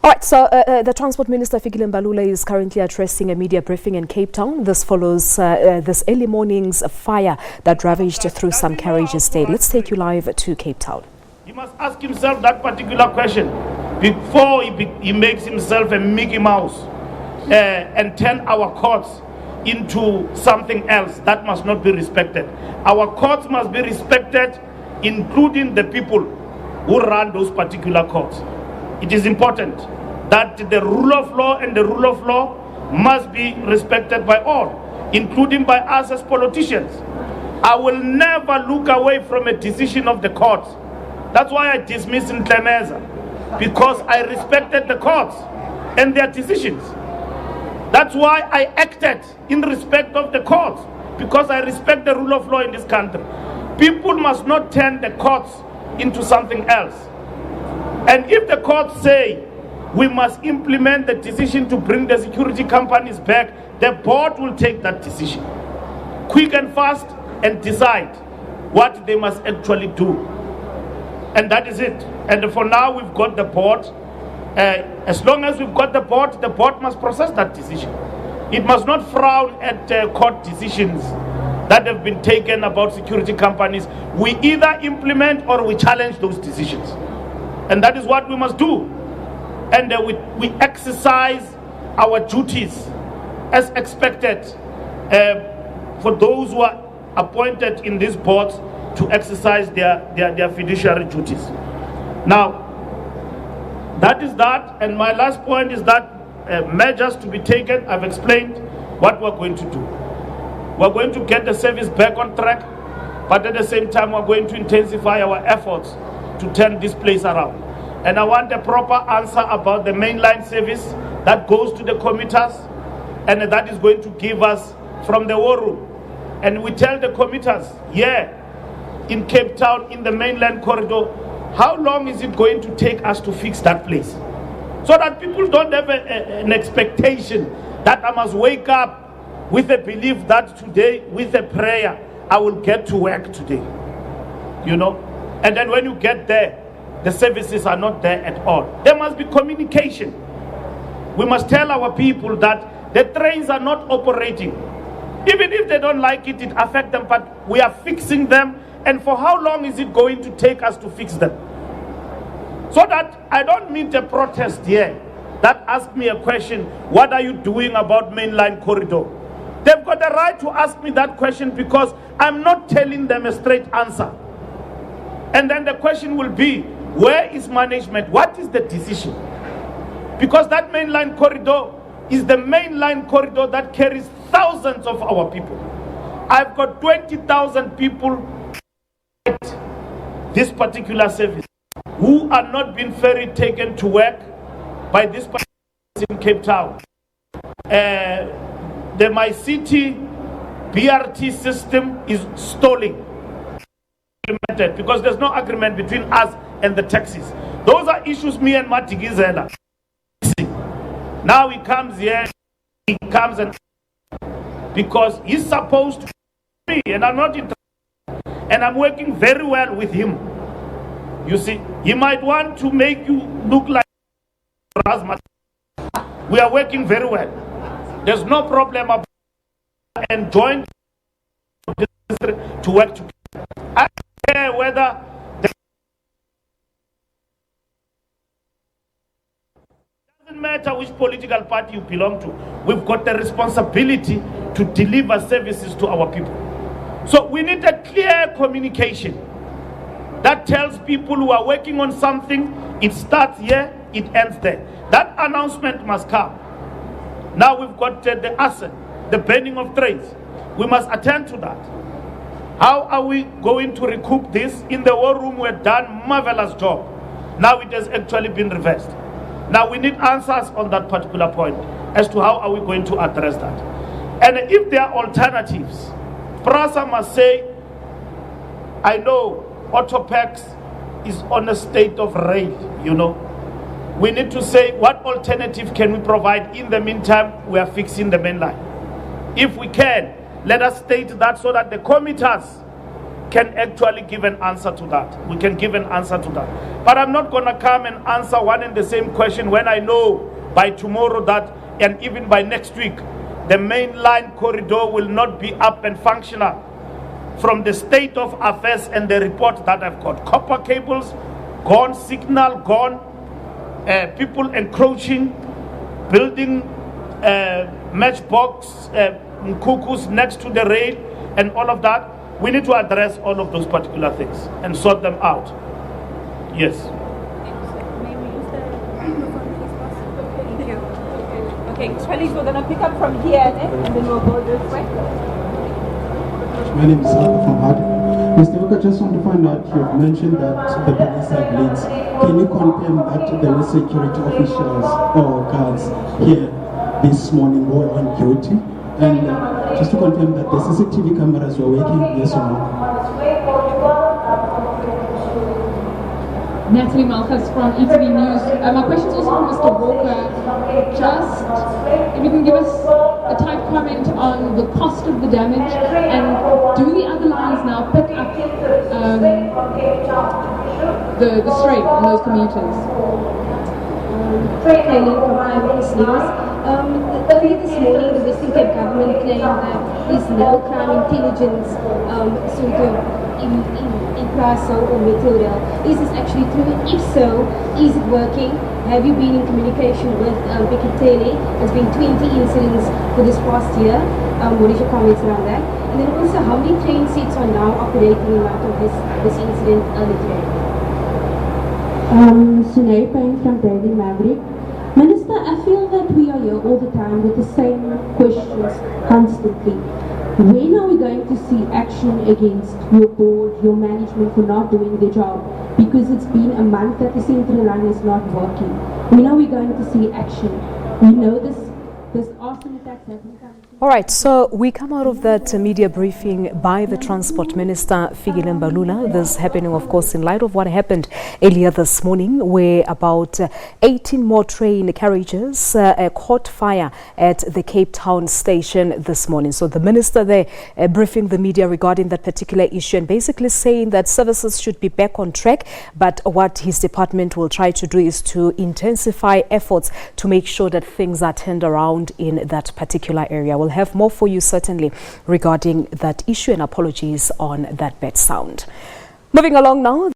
All right, so the Transport Minister Fikile Mbalula is currently addressing a media briefing in Cape Town. This follows this early morning's fire that ravaged through some carriage estate. Let's take you live to Cape Town. He must ask himself that particular question before he makes himself a Mickey Mouse and turn our courts into something else that must not be respected. Our courts must be respected, including the people who run those particular courts. It is important that the rule of law and the rule of law must be respected by all, including by us as politicians. I will never look away from a decision of the courts. That's why I dismissed Ntlemeza, because I respected the courts and their decisions. That's why I acted in respect of the courts, because I respect the rule of law in this country. People must not turn the courts into something else. And if the courts say we must implement the decision to bring the security companies back, the board will take that decision quick and fast and decide what they must actually do. And that is it. And for now, we've got the board. As long as we've got the board must process that decision. It must not frown at court decisions that have been taken about security companies. We either implement or we challenge those decisions. And that is what we must do. And we exercise our duties as expected for those who are appointed in these boards to exercise their fiduciary duties. Now, that is that. And my last point is that measures to be taken. I've explained what we're going to do. We're going to get the service back on track, but at the same time, we're going to intensify our efforts to turn this place around. And I want a proper answer about the mainline service that goes to the commuters, and that is going to give us from the war room. And we tell the commuters, in Cape Town, in the mainland corridor, how long is it going to take us to fix that place? So that people don't have an expectation that I must wake up with a belief that today, with a prayer, I will get to work today. You know? And then when you get there, the services are not there at all. There must be communication. We must tell our people that the trains are not operating. Even if they don't like it, it affects them, but we are fixing them. And for how long is it going to take us to fix them? So that I don't meet a protest here that asks me a question, what are you doing about mainline corridor? They've got the right to ask me that question because I'm not telling them a straight answer. And then the question will be, where is management? What is the decision? Because that mainline corridor is the mainline corridor that carries thousands of our people. I've got 20,000 people at this particular service who are not being ferried taken to work by this particular service in Cape Town. The My City BRT system is stalling because there's no agreement between us and the taxis. Those are issues me and Matigizela. Now he comes here, and because he's supposed to be me, and I'm not interested, and I'm working very well with him. You see, he might want to make you look like Rasmus. We are working very well. There's no problem about and join to work together. I don't care whether doesn't matter which political party you belong to. We've got the responsibility to deliver services to our people. So we need a clear communication that tells people who are working on something, it starts here, it ends there. That announcement must come. Now we've got the asset, the burning of trains. We must attend to that. How are we going to recoup this? In the war room, we've done marvelous job. Now it has actually been reversed. Now we need answers on that particular point as to how are we going to address that. And if there are alternatives, PRASA must say, I know Autopax is on a state of rail, you know. We need to say what alternative can we provide. In the meantime, we are fixing the main line. If we can, let us state that so that the commuters can actually give an answer to that. We can give an answer to that. But I'm not going to come and answer one and the same question when I know by tomorrow that, and even by next week, the main line corridor will not be up and functional. From the state of affairs and the report that I've got, copper cables gone, signal gone, people encroaching, building matchbox cuckoos next to the rail, and all of that. We need to address all of those particular things and sort them out. Yes. Thank you. Okay, colleagues, we're going to pick up from here and then we'll go this way. My name is Arthur from Hard. Mr. Walker, just want to find out, you've mentioned that the police have leads. Can you confirm that there were security officials or guards here this morning who were on duty? And just to confirm that the CCTV cameras were working, yes or no? Natalie Malchus from ETV News. My question is also for Mr. Walker. Just if you can give us a type comment on the cost of the damage, and do the other lines now pick up the strain on those commuters? Fikile Mbalula. Earlier this morning, the Western Cape government claimed that there's no crime intelligence sort of in Plaza or Metro Rail. Is this actually true? If so, is it working? Have you been in communication with Fikile? There's been 20 incidents for this past year. What is your comments around that? And then also, how many train sets are now operating in light of this incident earlier today? Sinead Payne from Daily Maverick. Minister, I feel that we are here all the time with the same questions constantly. When are we going to see action against your board, your management for not doing their job? Because it's been a month that the central line is not working. When are we going to see action? We know this arson attacks haven't come. All right, so we come out of that media briefing by the Transport Minister, Fikile Mbalula. This happening, of course, in light of what happened earlier this morning, where about 18 more train carriages caught fire at the Cape Town station this morning. So the minister there briefing the media regarding that particular issue and basically saying that services should be back on track, but what his department will try to do is to intensify efforts to make sure that things are turned around in that particular area. We'll have more for you certainly regarding that issue, and apologies on that bad sound. Moving along now.